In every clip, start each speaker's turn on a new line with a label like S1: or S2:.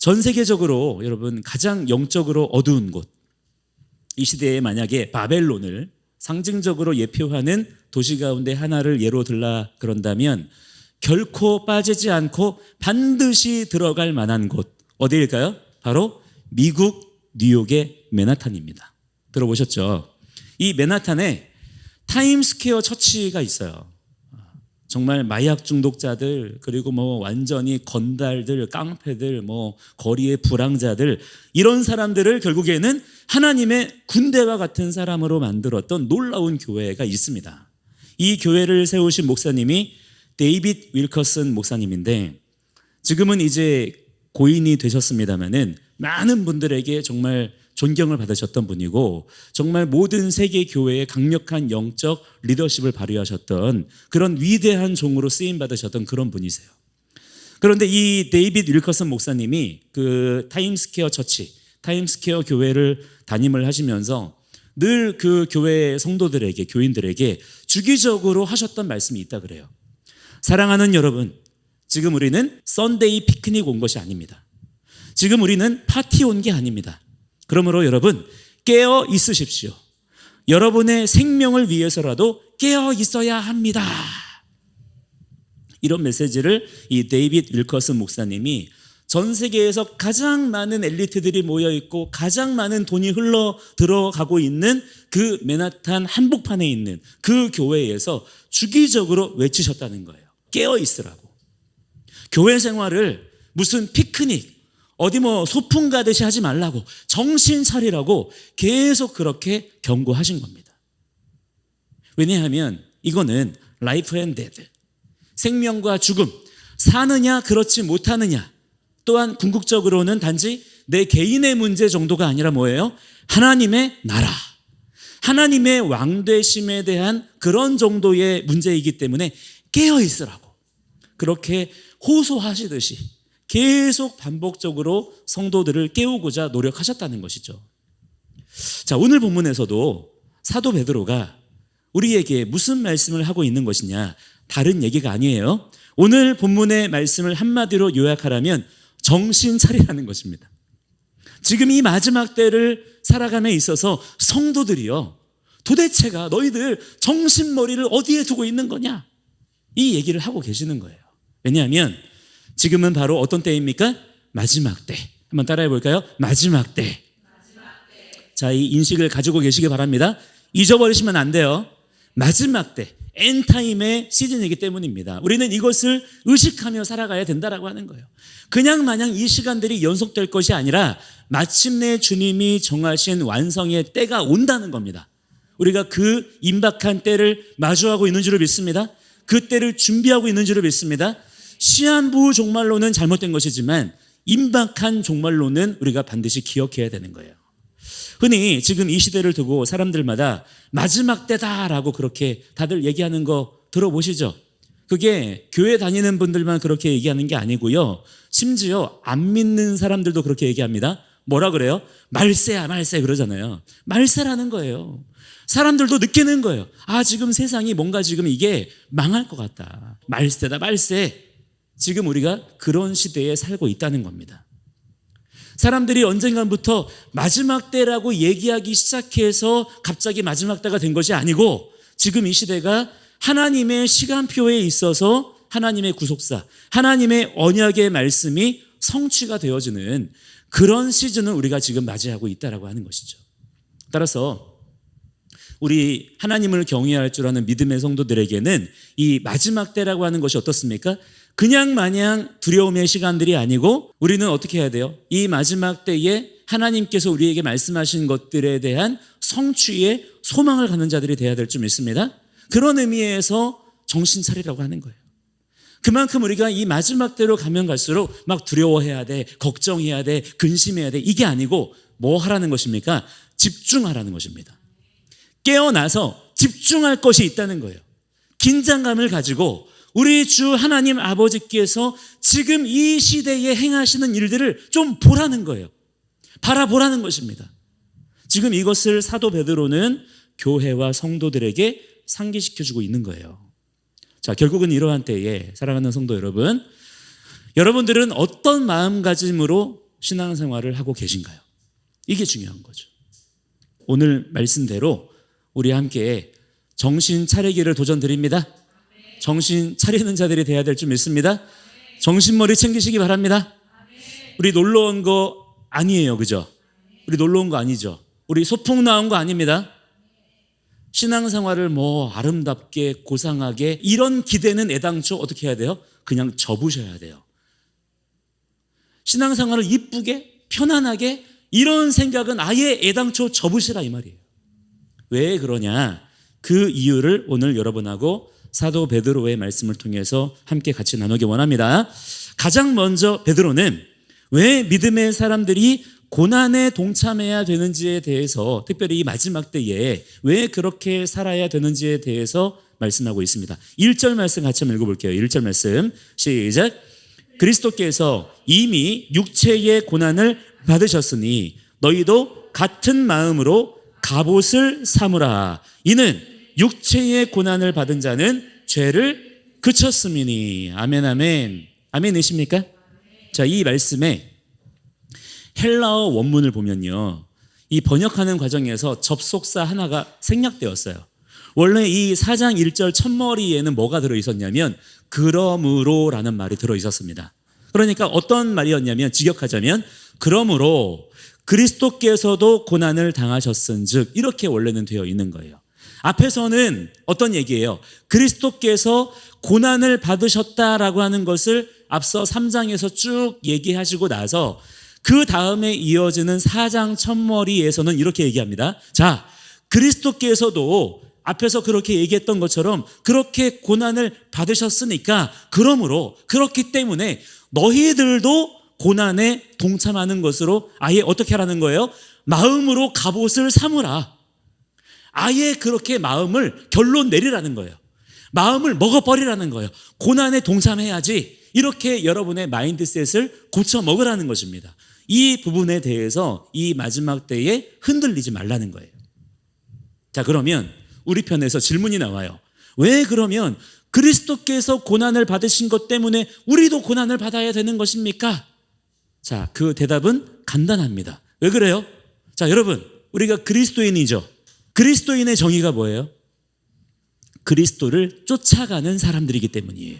S1: 전 세계적으로 여러분 가장 영적으로 어두운 곳, 이 시대에 만약에 바벨론을 상징적으로 예표하는 도시 가운데 하나를 예로 들라 그런다면 결코 빠지지 않고 반드시 들어갈 만한 곳 어디일까요? 바로 미국 뉴욕의 맨하탄입니다. 들어보셨죠? 이 맨하탄에 타임스퀘어 처치가 있어요. 정말 마약 중독자들, 그리고 완전히 건달들, 깡패들, 거리의 불황자들, 이런 사람들을 결국에는 하나님의 군대와 같은 사람으로 만들었던 놀라운 교회가 있습니다. 이 교회를 세우신 목사님이 데이빗 윌커슨 목사님인데, 지금은 이제 고인이 되셨습니다마는 많은 분들에게 정말 존경을 받으셨던 분이고, 정말 모든 세계 교회의 강력한 영적 리더십을 발휘하셨던 그런 위대한 종으로 쓰임 받으셨던 그런 분이세요. 그런데 이 데이빗 윌커슨 목사님이 그 타임스퀘어 처치, 타임스퀘어 교회를 담임을 하시면서 늘 그 교회 성도들에게, 교인들에게 주기적으로 하셨던 말씀이 있다 그래요. 사랑하는 여러분, 지금 우리는 썬데이 피크닉 온 것이 아닙니다. 지금 우리는 파티 온 게 아닙니다. 그러므로 여러분 깨어 있으십시오. 여러분의 생명을 위해서라도 깨어 있어야 합니다. 이런 메시지를 이 데이빗 윌커슨 목사님이 전 세계에서 가장 많은 엘리트들이 모여있고 가장 많은 돈이 흘러 들어가고 있는 그 맨하탄 한복판에 있는 그 교회에서 주기적으로 외치셨다는 거예요. 깨어 있으라고. 교회 생활을 무슨 피크닉, 어디 소풍 가듯이 하지 말라고, 정신 차리라고 계속 그렇게 경고하신 겁니다. 왜냐하면 이거는 라이프 앤 데드, 생명과 죽음, 사느냐 그렇지 못하느냐, 또한 궁극적으로는 단지 내 개인의 문제 정도가 아니라 뭐예요? 하나님의 나라, 하나님의 왕되심에 대한 그런 정도의 문제이기 때문에 깨어 있으라고 그렇게 호소하시듯이 계속 반복적으로 성도들을 깨우고자 노력하셨다는 것이죠. 자, 오늘 본문에서도 사도 베드로가 우리에게 무슨 말씀을 하고 있는 것이냐, 다른 얘기가 아니에요. 오늘 본문의 말씀을 한마디로 요약하라면 정신 차리라는 것입니다. 지금 이 마지막 때를 살아감에 있어서 성도들이요, 도대체가 너희들 정신머리를 어디에 두고 있는 거냐, 이 얘기를 하고 계시는 거예요. 왜냐하면 지금은 바로 어떤 때입니까? 마지막 때. 한번 따라해 볼까요? 마지막 때. 자, 이 인식을 가지고 계시기 바랍니다. 잊어버리시면 안 돼요. 마지막 때, 엔타임의 시즌이기 때문입니다. 우리는 이것을 의식하며 살아가야 된다라고 하는 거예요. 그냥 마냥 이 시간들이 연속될 것이 아니라 마침내 주님이 정하신 완성의 때가 온다는 겁니다. 우리가 그 임박한 때를 마주하고 있는 줄을 믿습니다. 그 때를 준비하고 있는 줄을 믿습니다. 시한부 종말론은 잘못된 것이지만 임박한 종말론은 우리가 반드시 기억해야 되는 거예요. 흔히 지금 이 시대를 두고 사람들마다 마지막 때다라고 그렇게 다들 얘기하는 거 들어보시죠? 그게 교회 다니는 분들만 그렇게 얘기하는 게 아니고요, 심지어 안 믿는 사람들도 그렇게 얘기합니다. 뭐라 그래요? 말세야 말세 그러잖아요. 말세라는 거예요. 사람들도 느끼는 거예요. 아, 지금 세상이 뭔가 지금 이게 망할 것 같다, 말세다 말세. 지금 우리가 그런 시대에 살고 있다는 겁니다. 사람들이 언젠가부터 마지막 때라고 얘기하기 시작해서 갑자기 마지막 때가 된 것이 아니고, 지금 이 시대가 하나님의 시간표에 있어서 하나님의 구속사, 하나님의 언약의 말씀이 성취가 되어지는 그런 시즌을 우리가 지금 맞이하고 있다라고 하는 것이죠. 따라서 우리 하나님을 경외할 줄 아는 믿음의 성도들에게는 이 마지막 때라고 하는 것이 어떻습니까? 그냥 마냥 두려움의 시간들이 아니고, 우리는 어떻게 해야 돼요? 이 마지막 때에 하나님께서 우리에게 말씀하신 것들에 대한 성취의 소망을 갖는 자들이 되어야 될 줄 믿습니다. 그런 의미에서 정신 차리라고 하는 거예요. 그만큼 우리가 이 마지막 때로 가면 갈수록 막 두려워해야 돼, 걱정해야 돼, 근심해야 돼, 이게 아니고 뭐 하라는 것입니까? 집중하라는 것입니다. 깨어나서 집중할 것이 있다는 거예요. 긴장감을 가지고 우리 주 하나님 아버지께서 지금 이 시대에 행하시는 일들을 좀 보라는 거예요. 바라보라는 것입니다. 지금 이것을 사도 베드로는 교회와 성도들에게 상기시켜주고 있는 거예요. 자, 결국은 이러한 때에 사랑하는 성도 여러분, 여러분들은 어떤 마음가짐으로 신앙생활을 하고 계신가요? 이게 중요한 거죠. 오늘 말씀대로 우리 함께 정신 차리기를 도전드립니다. 정신 차리는 자들이 돼야 될 줄 믿습니다. 정신머리 챙기시기 바랍니다. 우리 놀러 온 거 아니에요, 그죠? 우리 놀러 온 거 아니죠? 우리 소풍 나온 거 아닙니다. 신앙생활을 뭐 아름답게 고상하게 이런 기대는 애당초 어떻게 해야 돼요? 그냥 접으셔야 돼요. 신앙생활을 이쁘게 편안하게 이런 생각은 아예 애당초 접으시라 이 말이에요. 왜 그러냐? 그 이유를 오늘 여러분하고 사도 베드로의 말씀을 통해서 함께 같이 나누기 원합니다. 가장 먼저 베드로는 왜 믿음의 사람들이 고난에 동참해야 되는지에 대해서, 특별히 이 마지막 때에 왜 그렇게 살아야 되는지에 대해서 말씀하고 있습니다. 1절 말씀 같이 한번 읽어볼게요. 1절 말씀 시작. 그리스도께서 이미 육체의 고난을 받으셨으니 너희도 같은 마음으로 갑옷을 삼으라. 이는 육체의 고난을 받은 자는 죄를 그쳤음이니. 아멘 아멘. 아멘이십니까? 자, 이 말씀에 헬라어 원문을 보면요, 이 번역하는 과정에서 접속사 하나가 생략되었어요. 원래 이 4장 1절 첫머리에는 뭐가 들어있었냐면 그러므로라는 말이 들어있었습니다. 그러니까 어떤 말이었냐면, 직역하자면 그러므로 그리스도께서도 고난을 당하셨은즉, 이렇게 원래는 되어 있는 거예요. 앞에서는 어떤 얘기예요? 그리스도께서 고난을 받으셨다라고 하는 것을 앞서 3장에서 쭉 얘기하시고 나서 그 다음에 이어지는 4장 첫머리에서는 이렇게 얘기합니다. 자, 그리스도께서도 앞에서 그렇게 얘기했던 것처럼 그렇게 고난을 받으셨으니까, 그러므로 그렇기 때문에 너희들도 고난에 동참하는 것으로 아예 어떻게 하라는 거예요? 마음으로 갑옷을 삼으라. 아예 그렇게 마음을 결론 내리라는 거예요. 마음을 먹어버리라는 거예요. 고난에 동참해야지. 이렇게 여러분의 마인드셋을 고쳐 먹으라는 것입니다. 이 부분에 대해서 이 마지막 때에 흔들리지 말라는 거예요. 자, 그러면 우리 편에서 질문이 나와요. 왜 그러면 그리스도께서 고난을 받으신 것 때문에 우리도 고난을 받아야 되는 것입니까? 자, 그 대답은 간단합니다. 왜 그래요? 자, 여러분, 우리가 그리스도인이죠. 그리스도인의 정의가 뭐예요? 그리스도를 쫓아가는 사람들이기 때문이에요.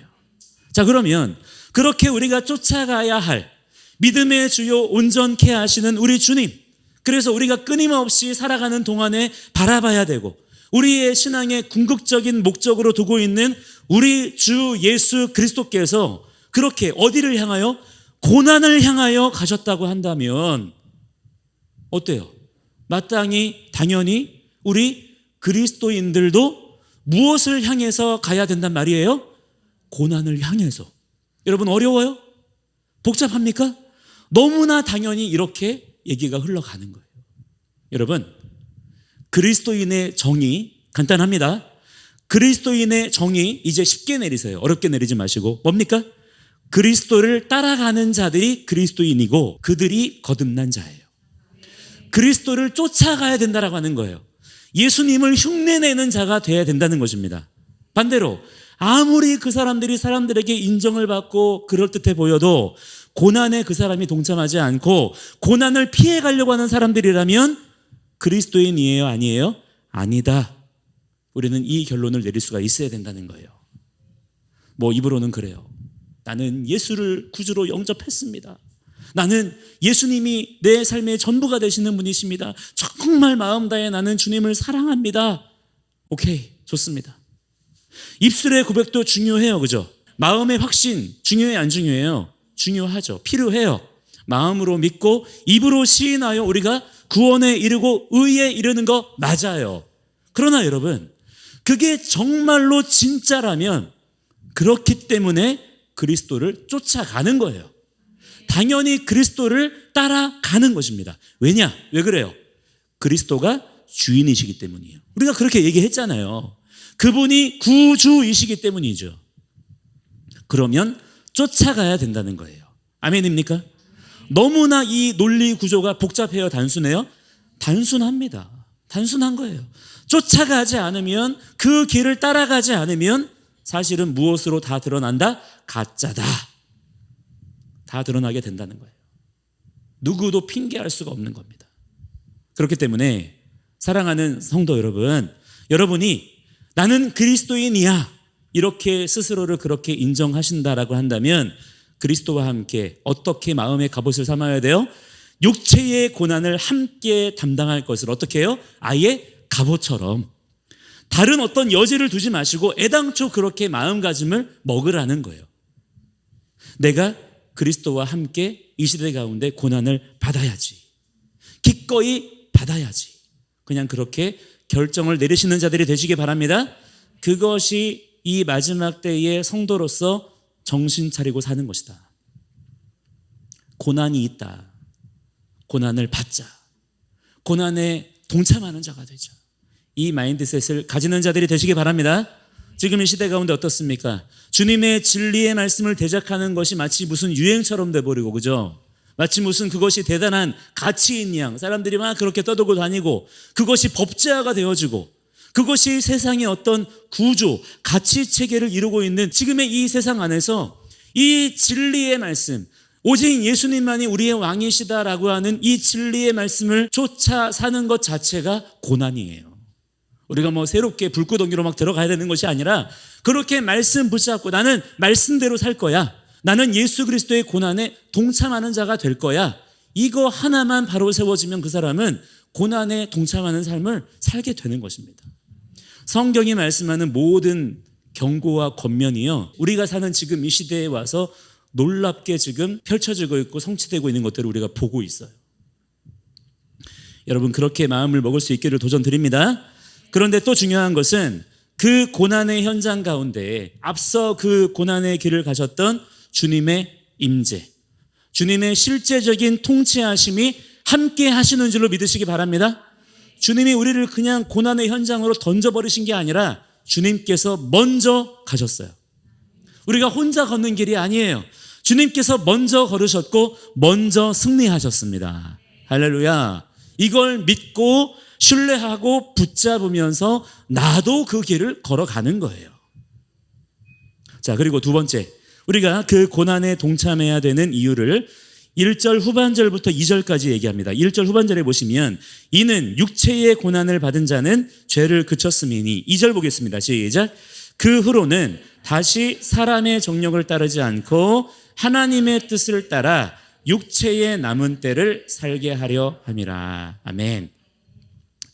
S1: 자, 그러면 그렇게 우리가 쫓아가야 할 믿음의 주요 온전케 하시는 우리 주님, 그래서 우리가 끊임없이 살아가는 동안에 바라봐야 되고, 우리의 신앙의 궁극적인 목적으로 두고 있는 우리 주 예수 그리스도께서 그렇게 어디를 향하여? 고난을 향하여 가셨다고 한다면 어때요? 마땅히 당연히 우리 그리스도인들도 무엇을 향해서 가야 된단 말이에요? 고난을 향해서. 여러분, 어려워요? 복잡합니까? 너무나 당연히 이렇게 얘기가 흘러가는 거예요. 여러분, 그리스도인의 정의 간단합니다. 그리스도인의 정의 이제 쉽게 내리세요. 어렵게 내리지 마시고. 뭡니까? 그리스도를 따라가는 자들이 그리스도인이고 그들이 거듭난 자예요. 그리스도를 쫓아가야 된다라고 하는 거예요. 예수님을 흉내내는 자가 돼야 된다는 것입니다. 반대로 아무리 그 사람들이 사람들에게 인정을 받고 그럴듯해 보여도 고난에 그 사람이 동참하지 않고 고난을 피해가려고 하는 사람들이라면 그리스도인이에요? 아니에요? 아니다. 우리는 이 결론을 내릴 수가 있어야 된다는 거예요. 뭐 입으로는 그래요. 나는 예수를 구주로 영접했습니다. 나는 예수님이 내 삶의 전부가 되시는 분이십니다. 정말 마음 다해 나는 주님을 사랑합니다. 오케이, 좋습니다. 입술의 고백도 중요해요, 그죠? 마음의 확신 중요해요, 안 중요해요? 중요하죠. 필요해요. 마음으로 믿고 입으로 시인하여 우리가 구원에 이르고 의에 이르는 거 맞아요. 그러나 여러분, 그게 정말로 진짜라면 그렇기 때문에 그리스도를 쫓아가는 거예요. 당연히 그리스도를 따라가는 것입니다. 왜냐? 왜 그래요? 그리스도가 주인이시기 때문이에요. 우리가 그렇게 얘기했잖아요. 그분이 구주이시기 때문이죠. 그러면 쫓아가야 된다는 거예요. 아멘입니까? 너무나 이 논리 구조가 복잡해요? 단순해요? 단순합니다. 단순한 거예요. 쫓아가지 않으면, 그 길을 따라가지 않으면 사실은 무엇으로 다 드러난다? 가짜다. 다 드러나게 된다는 거예요. 누구도 핑계할 수가 없는 겁니다. 그렇기 때문에 사랑하는 성도 여러분, 여러분이 나는 그리스도인이야 이렇게 스스로를 그렇게 인정하신다라고 한다면 그리스도와 함께 어떻게 마음의 갑옷을 삼아야 돼요? 육체의 고난을 함께 담당할 것을 어떻게 해요? 아예 갑옷처럼 다른 어떤 여지를 두지 마시고 애당초 그렇게 마음가짐을 먹으라는 거예요. 내가 그리스도와 함께 이 시대 가운데 고난을 받아야지, 기꺼이 받아야지, 그냥 그렇게 결정을 내리시는 자들이 되시기 바랍니다. 그것이 이 마지막 때의 성도로서 정신 차리고 사는 것이다. 고난이 있다. 고난을 받자. 고난에 동참하는 자가 되자. 이 마인드셋을 가지는 자들이 되시기 바랍니다. 지금 이 시대 가운데 어떻습니까? 주님의 진리의 말씀을 대적하는 것이 마치 무슨 유행처럼 돼버리고, 그죠? 마치 무슨 그것이 대단한 가치인 양 사람들이 막 그렇게 떠들고 다니고, 그것이 법제화가 되어지고, 그것이 세상의 어떤 구조, 가치 체계를 이루고 있는 지금의 이 세상 안에서 이 진리의 말씀, 오직 예수님만이 우리의 왕이시다라고 하는 이 진리의 말씀을 쫓아 사는 것 자체가 고난이에요. 우리가 뭐 새롭게 불구덩이로 막 들어가야 되는 것이 아니라 그렇게 말씀 붙잡고 나는 말씀대로 살 거야, 나는 예수 그리스도의 고난에 동참하는 자가 될 거야, 이거 하나만 바로 세워지면 그 사람은 고난에 동참하는 삶을 살게 되는 것입니다. 성경이 말씀하는 모든 경고와 권면이요, 우리가 사는 지금 이 시대에 와서 놀랍게 지금 펼쳐지고 있고 성취되고 있는 것들을 우리가 보고 있어요. 여러분, 그렇게 마음을 먹을 수 있기를 도전드립니다. 그런데 또 중요한 것은 그 고난의 현장 가운데 앞서 그 고난의 길을 가셨던 주님의 임재, 주님의 실제적인 통치하심이 함께 하시는 줄로 믿으시기 바랍니다. 주님이 우리를 그냥 고난의 현장으로 던져버리신 게 아니라 주님께서 먼저 가셨어요. 우리가 혼자 걷는 길이 아니에요. 주님께서 먼저 걸으셨고 먼저 승리하셨습니다. 할렐루야. 이걸 믿고 신뢰하고 붙잡으면서 나도 그 길을 걸어가는 거예요. 자, 그리고 두 번째, 우리가 그 고난에 동참해야 되는 이유를 1절 후반절부터 2절까지 얘기합니다. 1절 후반절에 보시면 이는 육체의 고난을 받은 자는 죄를 그쳤음이니, 2절 보겠습니다. 시작. 그 후로는 다시 사람의 정욕을 따르지 않고 하나님의 뜻을 따라 육체의 남은 때를 살게 하려 함이라. 아멘.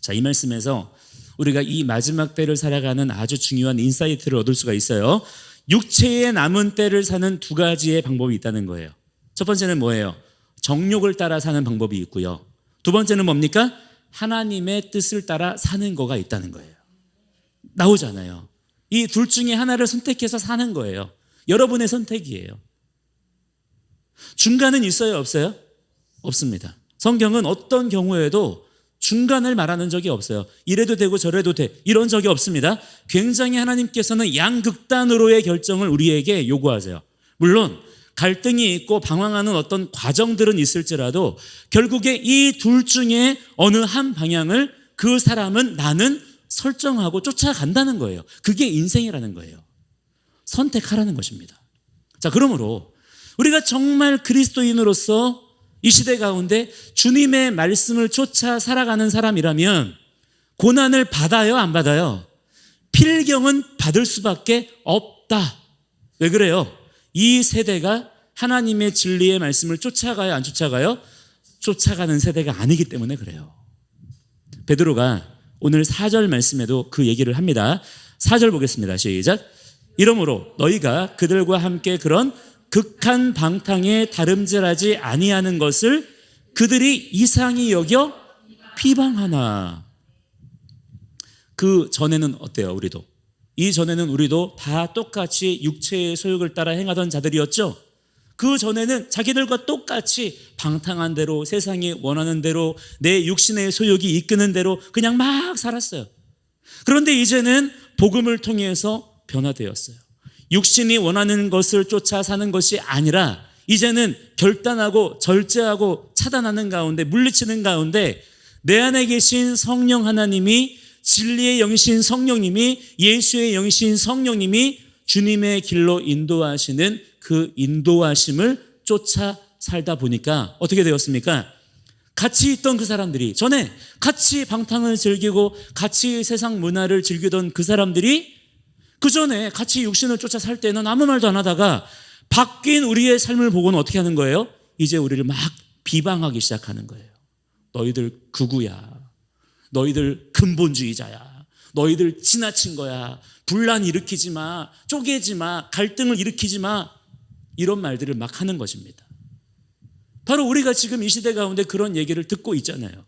S1: 자, 이 말씀에서 우리가 이 마지막 때를 살아가는 아주 중요한 인사이트를 얻을 수가 있어요. 육체의 남은 때를 사는 두 가지의 방법이 있다는 거예요. 첫 번째는 뭐예요? 정욕을 따라 사는 방법이 있고요. 두 번째는 뭡니까? 하나님의 뜻을 따라 사는 거가 있다는 거예요. 나오잖아요. 이 둘 중에 하나를 선택해서 사는 거예요. 여러분의 선택이에요. 중간은 있어요, 없어요? 없습니다. 성경은 어떤 경우에도 중간을 말하는 적이 없어요. 이래도 되고 저래도 돼, 이런 적이 없습니다. 굉장히 하나님께서는 양극단으로의 결정을 우리에게 요구하세요. 물론 갈등이 있고 방황하는 어떤 과정들은 있을지라도 결국에 이 둘 중에 어느 한 방향을 그 사람은, 나는 설정하고 쫓아간다는 거예요. 그게 인생이라는 거예요. 선택하라는 것입니다. 자, 그러므로 우리가 정말 그리스도인으로서 이 시대 가운데 주님의 말씀을 쫓아 살아가는 사람이라면 고난을 받아요, 안 받아요? 필경은 받을 수밖에 없다. 왜 그래요? 이 세대가 하나님의 진리의 말씀을 쫓아가요, 안 쫓아가요? 쫓아가는 세대가 아니기 때문에 그래요. 베드로가 오늘 4절 말씀에도 그 얘기를 합니다. 4절 보겠습니다. 시작. 이러므로 너희가 그들과 함께 그런 극한 방탕에 다름질하지 아니하는 것을 그들이 이상히 여겨 비방하나. 그 전에는 어때요? 우리도 이 전에는 우리도 다 똑같이 육체의 소욕을 따라 행하던 자들이었죠. 그 전에는 자기들과 똑같이 방탕한 대로, 세상이 원하는 대로, 내 육신의 소욕이 이끄는 대로 그냥 막 살았어요. 그런데 이제는 복음을 통해서 변화되었어요. 육신이 원하는 것을 쫓아 사는 것이 아니라 이제는 결단하고 절제하고 차단하는 가운데, 물리치는 가운데 내 안에 계신 성령 하나님이, 진리의 영이신 성령님이, 예수의 영이신 성령님이 주님의 길로 인도하시는 그 인도하심을 쫓아 살다 보니까 어떻게 되었습니까? 같이 있던 그 사람들이, 전에 같이 방탕을 즐기고 같이 세상 문화를 즐기던 그 사람들이 그 전에 같이 육신을 쫓아 살 때는 아무 말도 안 하다가 바뀐 우리의 삶을 보고는 어떻게 하는 거예요? 이제 우리를 막 비방하기 시작하는 거예요. 너희들 극우야, 너희들 근본주의자야, 너희들 지나친 거야, 분란 일으키지 마, 쪼개지 마, 갈등을 일으키지 마, 이런 말들을 막 하는 것입니다. 바로 우리가 지금 이 시대 가운데 그런 얘기를 듣고 있잖아요.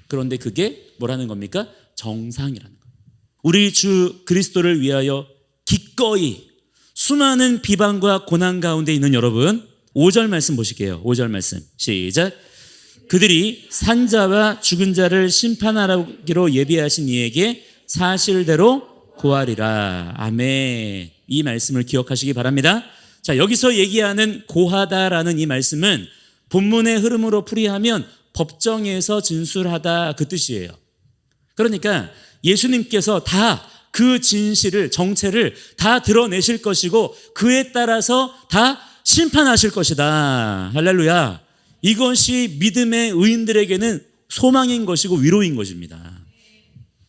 S1: 그런데 그게 뭐라는 겁니까? 정상이라는 거예요. 우리 주 그리스도를 위하여 기꺼이 수많은 비방과 고난 가운데 있는 여러분, 5절 말씀 보실게요. 5절 말씀 시작. 그들이 산자와 죽은 자를 심판하기로 예비하신 이에게 사실대로 고하리라. 아멘. 이 말씀을 기억하시기 바랍니다. 자, 여기서 얘기하는 고하다라는 이 말씀은 본문의 흐름으로 풀이하면 법정에서 진술하다 그 뜻이에요. 그러니까 예수님께서 다 그 진실을, 정체를 다 드러내실 것이고 그에 따라서 다 심판하실 것이다. 할렐루야. 이것이 믿음의 의인들에게는 소망인 것이고 위로인 것입니다.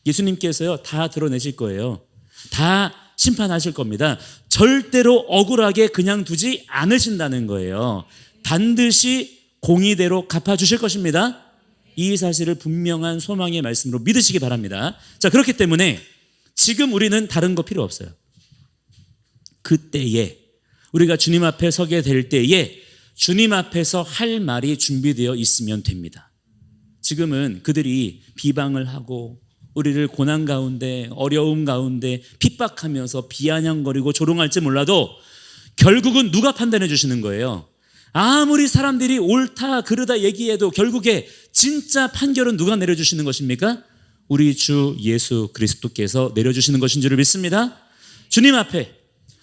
S1: 예수님께서요 다 드러내실 거예요. 다 심판하실 겁니다. 절대로 억울하게 그냥 두지 않으신다는 거예요. 반드시 공의대로 갚아주실 것입니다. 이 사실을 분명한 소망의 말씀으로 믿으시기 바랍니다. 자, 그렇기 때문에 지금 우리는 다른 거 필요 없어요. 그때에 우리가 주님 앞에 서게 될 때에 주님 앞에서 할 말이 준비되어 있으면 됩니다. 지금은 그들이 비방을 하고 우리를 고난 가운데, 어려움 가운데 핍박하면서 비아냥거리고 조롱할지 몰라도 결국은 누가 판단해 주시는 거예요? 아무리 사람들이 옳다 그르다 얘기해도 결국에 진짜 판결은 누가 내려주시는 것입니까? 우리 주 예수 그리스도께서 내려주시는 것인 줄을 믿습니다. 주님 앞에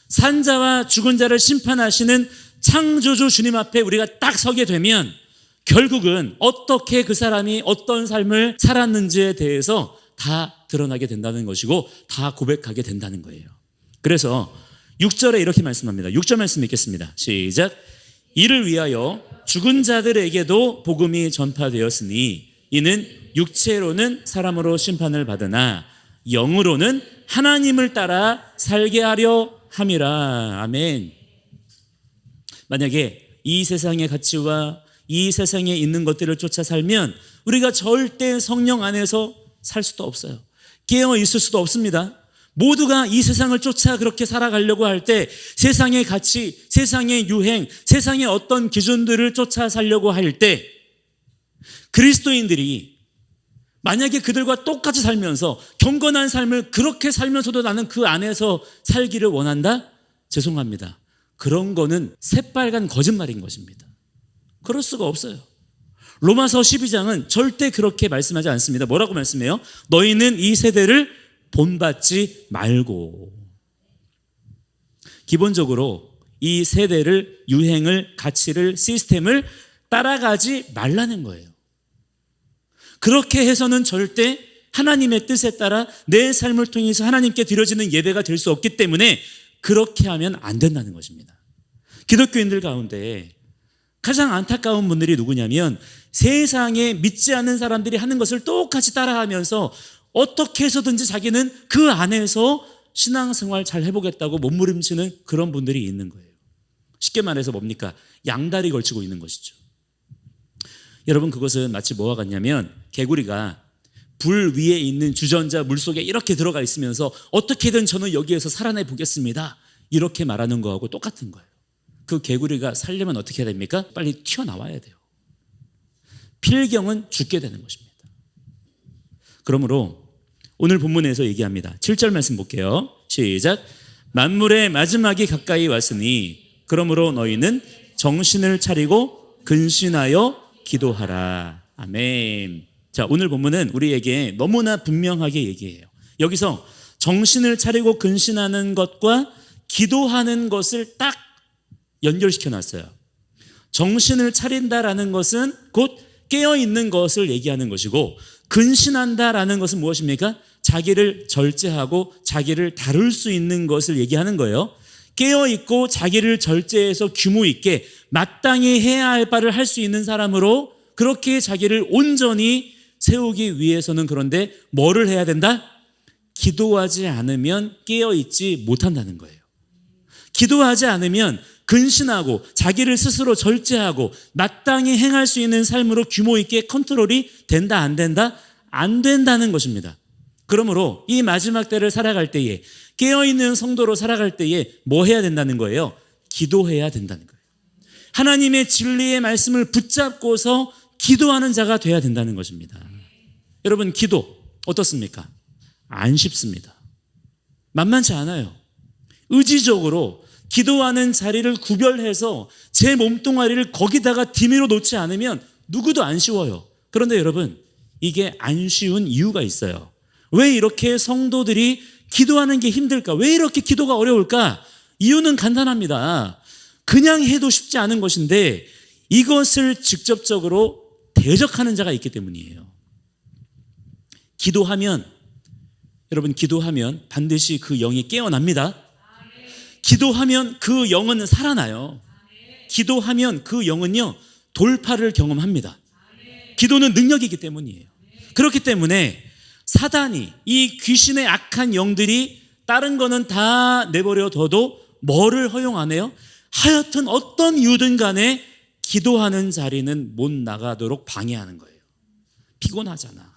S1: 산자와 죽은 자를 심판하시는 창조주 주님 앞에 우리가 딱 서게 되면 결국은 어떻게 그 사람이 어떤 삶을 살았는지에 대해서 다 드러나게 된다는 것이고 다 고백하게 된다는 거예요. 그래서 6절에 이렇게 말씀합니다. 6절 말씀 읽겠습니다. 시작. 이를 위하여 죽은 자들에게도 복음이 전파되었으니 이는 육체로는 사람으로 심판을 받으나 영으로는 하나님을 따라 살게 하려 함이라. 아멘. 만약에 이 세상의 가치와 이 세상에 있는 것들을 쫓아 살면 우리가 절대 성령 안에서 살 수도 없어요. 깨어 있을 수도 없습니다. 모두가 이 세상을 쫓아 그렇게 살아가려고 할 때 세상의 가치, 세상의 유행, 세상의 어떤 기준들을 쫓아 살려고 할 때 그리스도인들이 만약에 그들과 똑같이 살면서 경건한 삶을 그렇게 살면서도 나는 그 안에서 살기를 원한다? 죄송합니다. 그런 거는 새빨간 거짓말인 것입니다. 그럴 수가 없어요. 로마서 12장은 절대 그렇게 말씀하지 않습니다. 뭐라고 말씀해요? 너희는 이 세대를 본받지 말고. 기본적으로 이 세대를, 유행을, 가치를, 시스템을 따라가지 말라는 거예요. 그렇게 해서는 절대 하나님의 뜻에 따라 내 삶을 통해서 하나님께 드려지는 예배가 될 수 없기 때문에 그렇게 하면 안 된다는 것입니다. 기독교인들 가운데 가장 안타까운 분들이 누구냐면 세상에 믿지 않는 사람들이 하는 것을 똑같이 따라하면서 어떻게 해서든지 자기는 그 안에서 신앙생활 잘 해보겠다고 몸부림치는 그런 분들이 있는 거예요. 쉽게 말해서 뭡니까? 양다리 걸치고 있는 것이죠. 여러분, 그것은 마치 뭐와 같냐면 개구리가 불 위에 있는 주전자 물속에 이렇게 들어가 있으면서 어떻게든 저는 여기에서 살아내 보겠습니다, 이렇게 말하는 거하고 똑같은 거예요. 그 개구리가 살려면 어떻게 해야 됩니까? 빨리 튀어나와야 돼요. 필경은 죽게 되는 것입니다. 그러므로 오늘 본문에서 얘기합니다. 7절 말씀 볼게요. 시작. 만물의 마지막이 가까이 왔으니 그러므로 너희는 정신을 차리고 근신하여 기도하라. 아멘. 자, 오늘 본문은 우리에게 너무나 분명하게 얘기해요. 여기서 정신을 차리고 근신하는 것과 기도하는 것을 딱 연결시켜 놨어요. 정신을 차린다라는 것은 곧 깨어있는 것을 얘기하는 것이고, 근신한다라는 것은 무엇입니까? 자기를 절제하고 자기를 다룰 수 있는 것을 얘기하는 거예요. 깨어있고 자기를 절제해서 규모 있게 마땅히 해야 할 바를 할 수 있는 사람으로 그렇게 자기를 온전히 세우기 위해서는 그런데 뭐를 해야 된다? 기도하지 않으면 깨어있지 못한다는 거예요. 기도하지 않으면 근신하고 자기를 스스로 절제하고 마땅히 행할 수 있는 삶으로 규모 있게 컨트롤이 된다 안 된다? 안 된다는 것입니다. 그러므로 이 마지막 때를 살아갈 때에 깨어있는 성도로 살아갈 때에 뭐 해야 된다는 거예요? 기도해야 된다는 거예요. 하나님의 진리의 말씀을 붙잡고서 기도하는 자가 돼야 된다는 것입니다. 여러분, 기도 어떻습니까? 안 쉽습니다. 만만치 않아요. 의지적으로 기도하는 자리를 구별해서 제 몸뚱아리를 거기다가 dim으로 놓지 않으면 누구도 안 쉬워요. 그런데 여러분, 이게 안 쉬운 이유가 있어요. 왜 이렇게 성도들이 기도하는 게 힘들까? 왜 이렇게 기도가 어려울까? 이유는 간단합니다. 그냥 해도 쉽지 않은 것인데 이것을 직접적으로 대적하는 자가 있기 때문이에요. 기도하면, 여러분, 기도하면 반드시 그 영이 깨어납니다. 기도하면 그 영은 살아나요. 기도하면 그 영은요, 돌파를 경험합니다. 기도는 능력이기 때문이에요. 그렇기 때문에 사단이, 이 귀신의 악한 영들이 다른 거는 다 내버려 둬도 뭐를 허용 안 해요? 하여튼 어떤 이유든 간에 기도하는 자리는 못 나가도록 방해하는 거예요. 피곤하잖아.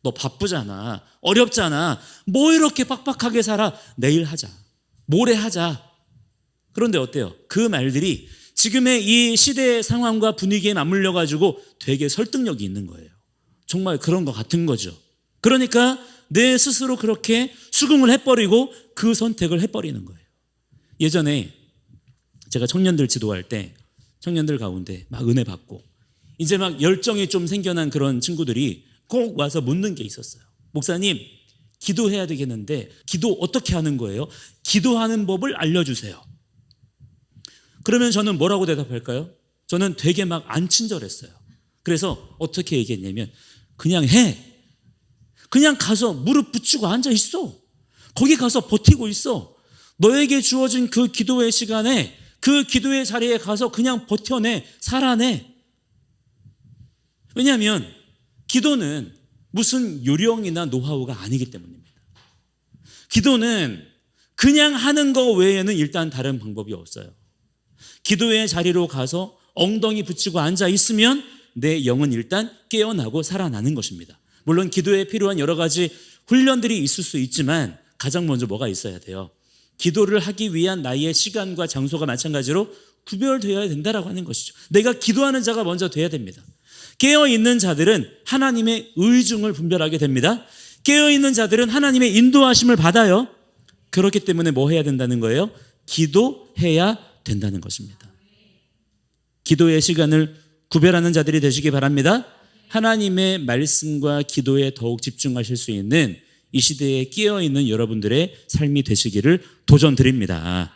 S1: 너 바쁘잖아. 어렵잖아. 뭐 이렇게 빡빡하게 살아. 내일 하자. 모레 하자. 그런데 어때요? 그 말들이 지금의 이 시대의 상황과 분위기에 맞물려 가지고 되게 설득력이 있는 거예요. 정말 그런 것 같은 거죠. 그러니까 내 스스로 그렇게 수긍을 해버리고 그 선택을 해버리는 거예요. 예전에 제가 청년들 지도할 때 청년들 가운데 막 은혜 받고 이제 막 열정이 좀 생겨난 그런 친구들이 꼭 와서 묻는 게 있었어요. 목사님, 기도해야 되겠는데 기도 어떻게 하는 거예요? 기도하는 법을 알려주세요. 그러면 저는 뭐라고 대답할까요? 저는 되게 막 안 친절했어요. 그래서 어떻게 얘기했냐면 그냥 해. 그냥 가서 무릎 붙이고 앉아 있어. 거기 가서 버티고 있어. 너에게 주어진 그 기도의 시간에 그 기도의 자리에 가서 그냥 버텨내. 살아내. 왜냐하면 기도는 무슨 요령이나 노하우가 아니기 때문입니다. 기도는 그냥 하는 거 외에는 일단 다른 방법이 없어요. 기도의 자리로 가서 엉덩이 붙이고 앉아 있으면 내 영은 일단 깨어나고 살아나는 것입니다. 물론 기도에 필요한 여러 가지 훈련들이 있을 수 있지만 가장 먼저 뭐가 있어야 돼요? 기도를 하기 위한 나의 시간과 장소가 마찬가지로 구별되어야 된다라고 하는 것이죠. 내가 기도하는 자가 먼저 돼야 됩니다. 깨어있는 자들은 하나님의 의중을 분별하게 됩니다. 깨어있는 자들은 하나님의 인도하심을 받아요. 그렇기 때문에 뭐 해야 된다는 거예요? 기도해야 된다는 것입니다. 기도의 시간을 구별하는 자들이 되시기 바랍니다. 하나님의 말씀과 기도에 더욱 집중하실 수 있는 이 시대에 깨어있는 여러분들의 삶이 되시기를 도전드립니다.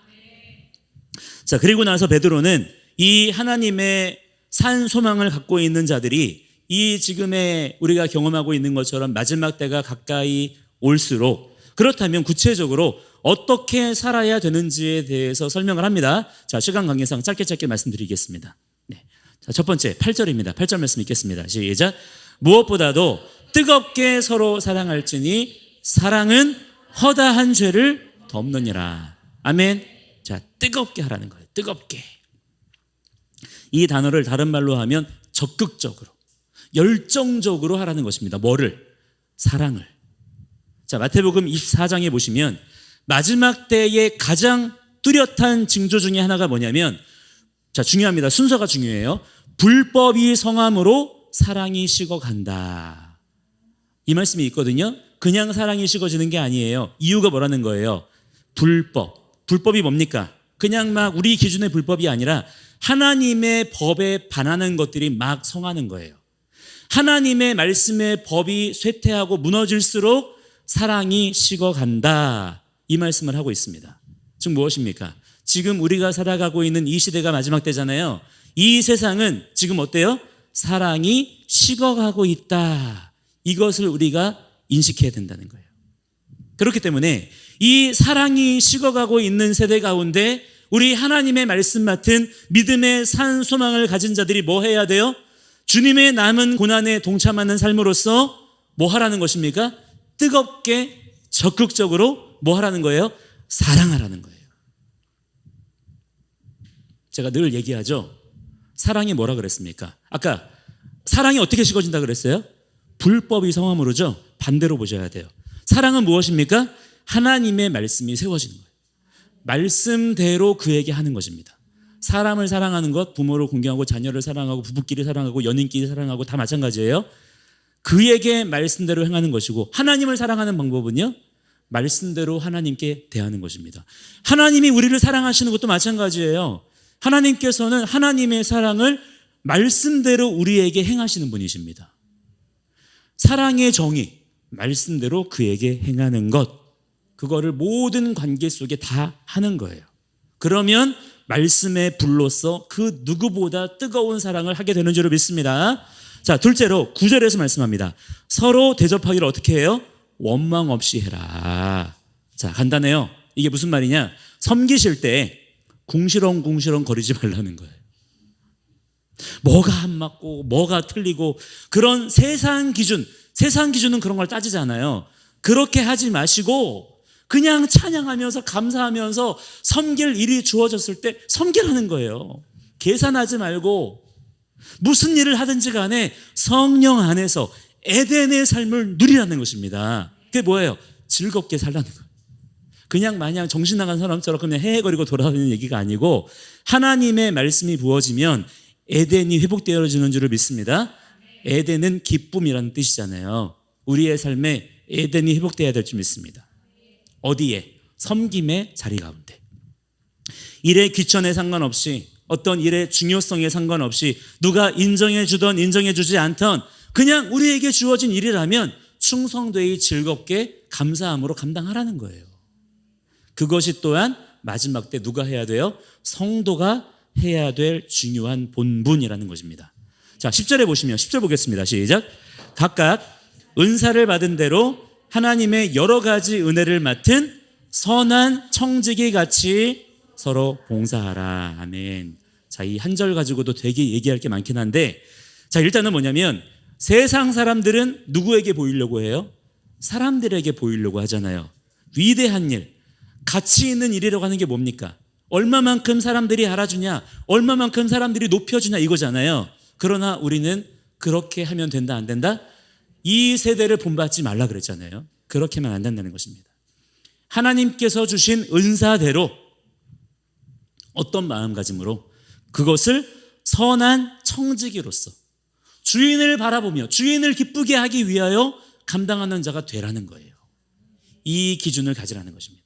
S1: 자, 그리고 나서 베드로는 이 하나님의 산 소망을 갖고 있는 자들이 이 지금의 우리가 경험하고 있는 것처럼 마지막 때가 가까이 올수록 그렇다면 구체적으로 어떻게 살아야 되는지에 대해서 설명을 합니다. 자, 시간 관계상 짧게 말씀드리겠습니다. 네. 자, 첫 번째 8절입니다. 8절 말씀 읽겠습니다. 시작. 무엇보다도 뜨겁게 서로 사랑할지니 사랑은 허다한 죄를 덮느니라. 아멘. 자, 뜨겁게 하라는 거예요. 뜨겁게. 이 단어를 다른 말로 하면 적극적으로, 열정적으로 하라는 것입니다. 뭐를? 사랑을. 자, 마태복음 24장에 보시면 마지막 때의 가장 뚜렷한 징조 중에 하나가 뭐냐면, 자, 중요합니다. 순서가 중요해요. 불법이 성함으로 사랑이 식어간다. 이 말씀이 있거든요. 그냥 사랑이 식어지는 게 아니에요. 이유가 뭐라는 거예요? 불법. 불법이 뭡니까? 그냥 막 우리 기준의 불법이 아니라 하나님의 법에 반하는 것들이 막 성하는 거예요. 하나님의 말씀의 법이 쇠퇴하고 무너질수록 사랑이 식어간다. 이 말씀을 하고 있습니다. 즉 무엇입니까? 지금 우리가 살아가고 있는 이 시대가 마지막 때잖아요. 이 세상은 지금 어때요? 사랑이 식어가고 있다. 이것을 우리가 인식해야 된다는 거예요. 그렇기 때문에 이 사랑이 식어가고 있는 세대 가운데 우리 하나님의 말씀 맡은 믿음의 산 소망을 가진 자들이 뭐 해야 돼요? 주님의 남은 고난에 동참하는 삶으로서 뭐 하라는 것입니까? 뜨겁게 적극적으로 뭐 하라는 거예요? 사랑하라는 거예요. 제가 늘 얘기하죠. 사랑이 뭐라 그랬습니까? 아까 사랑이 어떻게 식어진다 그랬어요? 불법이 성함으로죠. 반대로 보셔야 돼요. 사랑은 무엇입니까? 하나님의 말씀이 세워지는 거예요. 말씀대로 그에게 하는 것입니다. 사람을 사랑하는 것, 부모를 공경하고 자녀를 사랑하고 부부끼리 사랑하고 연인끼리 사랑하고 다 마찬가지예요. 그에게 말씀대로 행하는 것이고, 하나님을 사랑하는 방법은요, 말씀대로 하나님께 대하는 것입니다. 하나님이 우리를 사랑하시는 것도 마찬가지예요. 하나님께서는 하나님의 사랑을 말씀대로 우리에게 행하시는 분이십니다. 사랑의 정의, 말씀대로 그에게 행하는 것, 그거를 모든 관계 속에 다 하는 거예요. 그러면 말씀의 불로서 그 누구보다 뜨거운 사랑을 하게 되는 줄로 믿습니다. 자, 둘째로 9절에서 말씀합니다. 서로 대접하기를 어떻게 해요? 원망 없이 해라. 자, 간단해요. 이게 무슨 말이냐? 섬기실 때 궁시렁궁시렁 거리지 말라는 거예요. 뭐가 안 맞고 뭐가 틀리고 그런 세상 기준은 그런 걸 따지지 않아요. 그렇게 하지 마시고 그냥 찬양하면서 감사하면서 섬길 일이 주어졌을 때 섬기라는 거예요. 계산하지 말고 무슨 일을 하든지 간에 성령 안에서 에덴의 삶을 누리라는 것입니다. 그게 뭐예요? 즐겁게 살라는 거예요. 그냥 마냥 정신 나간 사람처럼 그냥 헤헤거리고 돌아다니는 얘기가 아니고 하나님의 말씀이 부어지면 에덴이 회복되어지는 줄을 믿습니다. 에덴은 기쁨이라는 뜻이잖아요. 우리의 삶에 에덴이 회복되어야 될 줄 믿습니다. 어디에? 섬김의 자리 가운데. 일의 귀천에 상관없이 어떤 일의 중요성에 상관없이 누가 인정해 주던 인정해 주지 않던 그냥 우리에게 주어진 일이라면 충성되이 즐겁게 감사함으로 감당하라는 거예요. 그것이 또한 마지막 때 누가 해야 돼요? 성도가 해야 될 중요한 본분이라는 것입니다. 자, 10절에 보시면 10절 보겠습니다. 시작. 각각 은사를 받은 대로 하나님의 여러 가지 은혜를 맡은 선한 청지기 같이 서로 봉사하라. 아멘. 자, 이 한 절 가지고도 되게 얘기할 게 많긴 한데, 자, 일단은 뭐냐면 세상 사람들은 누구에게 보이려고 해요? 사람들에게 보이려고 하잖아요. 위대한 일, 가치 있는 일이라고 하는 게 뭡니까? 얼마만큼 사람들이 알아주냐, 얼마만큼 사람들이 높여주냐 이거잖아요. 그러나 우리는 그렇게 하면 된다 안 된다? 이 세대를 본받지 말라 그랬잖아요. 그렇게만 안 된다는 것입니다. 하나님께서 주신 은사대로 어떤 마음가짐으로 그것을 선한 청지기로서 주인을 바라보며 주인을 기쁘게 하기 위하여 감당하는 자가 되라는 거예요. 이 기준을 가지라는 것입니다.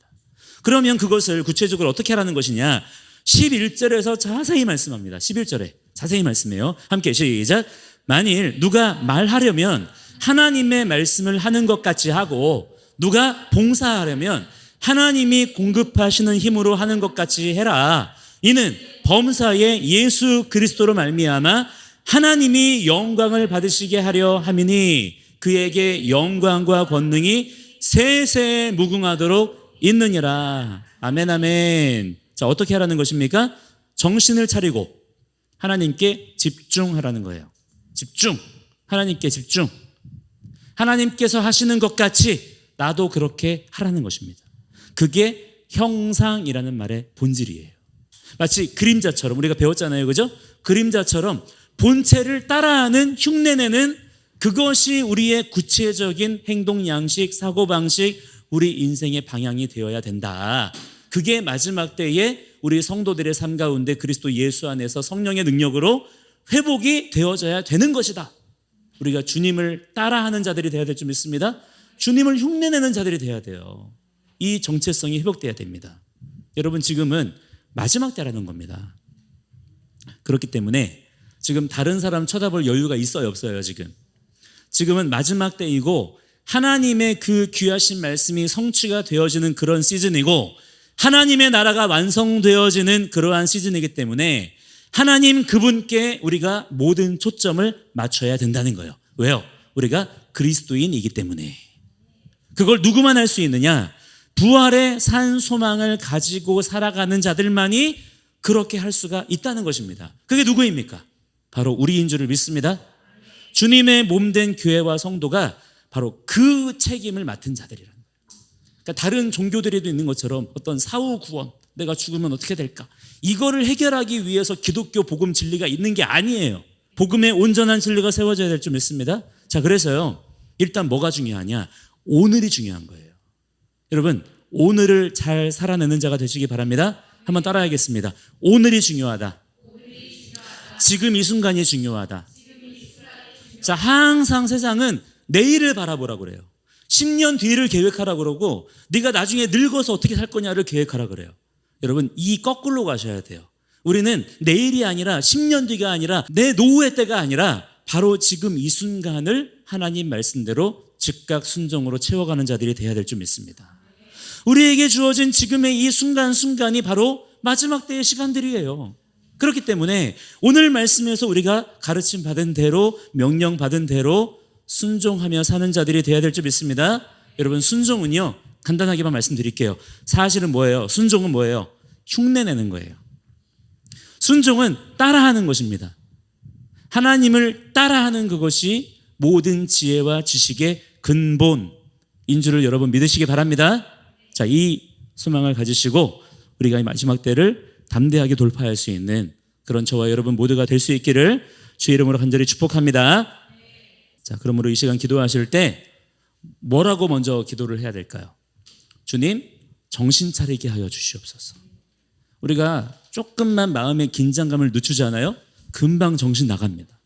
S1: 그러면 그것을 구체적으로 어떻게 하라는 것이냐? 11절에서 자세히 말씀합니다. 11절에 자세히 말씀해요. 함께 시작. 만일 누가 말하려면 하나님의 말씀을 하는 것 같이 하고 누가 봉사하려면 하나님이 공급하시는 힘으로 하는 것 같이 해라. 이는 범사에 예수 그리스도로 말미암아 하나님이 영광을 받으시게 하려 함이니 그에게 영광과 권능이 세세에 무궁하도록 있느니라. 아멘 아멘. 자, 어떻게 하라는 것입니까? 정신을 차리고 하나님께 집중하라는 거예요. 집중. 하나님께 집중. 하나님께서 하시는 것 같이 나도 그렇게 하라는 것입니다. 그게 형상이라는 말의 본질이에요. 마치 그림자처럼 우리가 배웠잖아요. 그죠? 그림자처럼 본체를 따라하는 흉내내는 그것이 우리의 구체적인 행동 양식, 사고방식, 우리 인생의 방향이 되어야 된다. 그게 마지막 때에 우리 성도들의 삶 가운데 그리스도 예수 안에서 성령의 능력으로 회복이 되어져야 되는 것이다. 우리가 주님을 따라하는 자들이 되어야 될 줄 믿습니다. 주님을 흉내내는 자들이 되어야 돼요. 이 정체성이 회복되어야 됩니다. 여러분, 지금은 마지막 때라는 겁니다. 그렇기 때문에 지금 다른 사람 쳐다볼 여유가 있어요, 없어요? 지금은 마지막 때이고 하나님의 그 귀하신 말씀이 성취가 되어지는 그런 시즌이고 하나님의 나라가 완성되어지는 그러한 시즌이기 때문에 하나님 그분께 우리가 모든 초점을 맞춰야 된다는 거예요. 왜요? 우리가 그리스도인이기 때문에. 그걸 누구만 할 수 있느냐? 부활의 산 소망을 가지고 살아가는 자들만이 그렇게 할 수가 있다는 것입니다. 그게 누구입니까? 바로 우리인 줄을 믿습니다. 주님의 몸된 교회와 성도가 바로 그 책임을 맡은 자들이라는 거예요. 그러니까 다른 종교들에도 있는 것처럼 어떤 사후 구원, 내가 죽으면 어떻게 될까? 이거를 해결하기 위해서 기독교 복음 진리가 있는 게 아니에요. 복음의 온전한 진리가 세워져야 될 줄 믿습니다. 자, 그래서요, 일단 뭐가 중요하냐? 오늘이 중요한 거예요. 여러분, 오늘을 잘 살아내는 자가 되시기 바랍니다. 한번 따라하겠습니다. 오늘이 중요하다. 지금 이 순간이 중요하다. 자, 항상 세상은 내일을 바라보라고 그래요. 10년 뒤를 계획하라고 그러고 네가 나중에 늙어서 어떻게 살 거냐를 계획하라고 그래요. 여러분, 이 거꾸로 가셔야 돼요. 우리는 내일이 아니라 10년 뒤가 아니라 내 노후의 때가 아니라 바로 지금 이 순간을 하나님 말씀대로 즉각 순종으로 채워가는 자들이 돼야 될 줄 믿습니다. 우리에게 주어진 지금의 이 순간순간이 바로 마지막 때의 시간들이에요. 그렇기 때문에 오늘 말씀에서 우리가 가르침 받은 대로, 명령 받은 대로 순종하며 사는 자들이 돼야 될 줄 믿습니다. 여러분, 순종은요, 간단하게만 말씀드릴게요. 사실은 뭐예요? 순종은 뭐예요? 흉내내는 거예요. 순종은 따라하는 것입니다. 하나님을 따라하는 그것이 모든 지혜와 지식의 근본인 줄을 여러분 믿으시기 바랍니다. 자, 이 소망을 가지시고 우리가 이 마지막 때를 담대하게 돌파할 수 있는 그런 저와 여러분 모두가 될 수 있기를 주의 이름으로 간절히 축복합니다. 자, 그러므로 이 시간 기도하실 때 뭐라고 먼저 기도를 해야 될까요? 주님, 정신 차리게 하여 주시옵소서. 우리가 조금만 마음의 긴장감을 늦추잖아요? 금방 정신 나갑니다.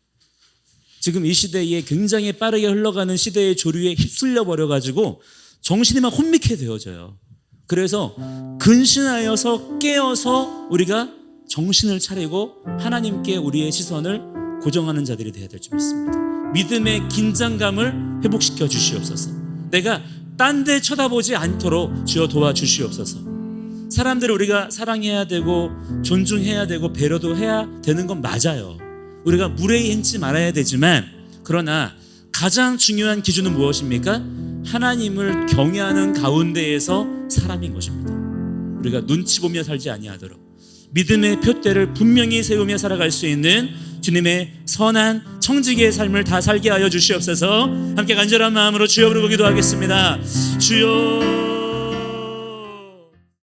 S1: 지금 이 시대에 굉장히 빠르게 흘러가는 시대의 조류에 휩쓸려 버려가지고 정신이 막 혼미케 되어져요. 그래서 근신하여서 깨어서 우리가 정신을 차리고 하나님께 우리의 시선을 고정하는 자들이 되어야 될 줄 믿습니다. 믿음의 긴장감을 회복시켜 주시옵소서. 내가 딴 데 쳐다보지 않도록 주여 도와주시옵소서. 사람들을 우리가 사랑해야 되고 존중해야 되고 배려도 해야 되는 건 맞아요. 우리가 무례히 행치 말아야 되지만, 그러나 가장 중요한 기준은 무엇입니까? 하나님을 경외하는 가운데에서 사람인 것입니다. 우리가 눈치 보며 살지 아니하도록 믿음의 표대를 분명히 세우며 살아갈 수 있는 주님의 선한 청지기의 삶을 다 살게 하여 주시옵소서. 함께 간절한 마음으로 주여 부르고 기도하겠습니다. 주여.